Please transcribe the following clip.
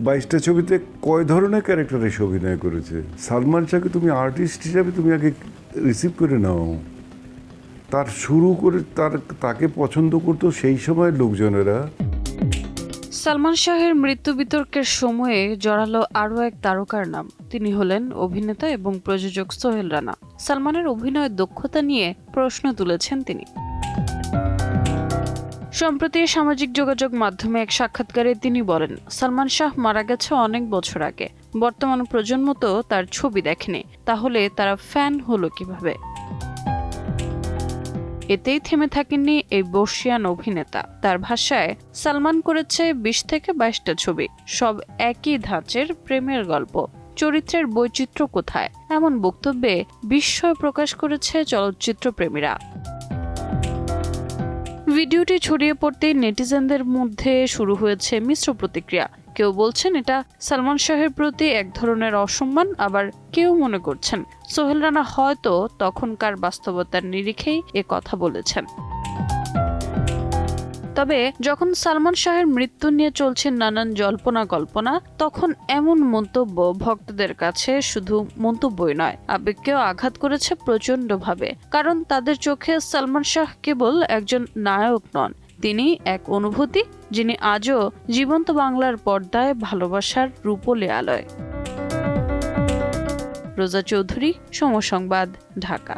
22টা ছবিতে কয় ধরনের ক্যারেক্টার এসে অভিনয় করেছে। সালমান শাহকে তুমি আর্টিস্ট হিসাবে তুমি আগে রিসিভ করে নাও। তার শুরু করে তাকে পছন্দ করতো সেই সময়ের লোকজনেরা। সালমান শাহের মৃত্যু বিতর্কের সময়ে জড়ালো আরও এক তারকার নাম। তিনি হলেন অভিনেতা এবং প্রযোজক সোহেল রানা। সালমানের অভিনয়ের দক্ষতা নিয়ে প্রশ্ন তুলেছেন তিনি। সম্প্রতি সামাজিক যোগাযোগ মাধ্যমে এক সাক্ষাৎকারে তিনি বলেন, সালমান শাহ মারা গেছে অনেক বছর আগে। বর্তমান প্রজন্ম তো তার ছবি দেখেনি, তাহলে তারা ফ্যান হলো কিভাবে? এতেই থেমে থাকেননি এই বর্ষিয়ান অভিনেতা। তার ভাষায়, সালমান করেছে 20 থেকে 22টা ছবি, সব একই ধাঁচের প্রেমের গল্প। চরিত্রের বৈচিত্র্য কোথায়? এমন বক্তব্যে বিস্ময় প্রকাশ করেছে চলচ্চিত্র প্রেমীরা। ভিডিওটি ছড়িয়ে পড়তেই নেটিজেনদের মধ্যে শুরু হয়েছে মিশ্র প্রতিক্রিয়া। কেউ বলছেন এটা সালমান শাহের প্রতি এক ধরনের অসম্মান, আবার কেউ মনে করছেন সোহেল রানা হয়তো তখনকার বাস্তবতার নিরিখেই এ কথা বলেছেন। তবে যখন সালমান শাহের মৃত্যু নিয়ে চলছে নানান জল্পনা কল্পনা, তখন এমন মন্তব্য ভক্তদের কাছে শুধু মন্তব্যই নয়, আবেগকেও আঘাত করেছে প্রচণ্ডভাবে। কারণ তাদের চোখে সালমান শাহ কেবল একজন নায়ক নন, তিনি এক অনুভূতি, যিনি আজও জীবন্ত বাংলার পর্দায় ভালোবাসার রূপলে আলোয়। রোজা চৌধুরী, সময় সংবাদ, ঢাকা।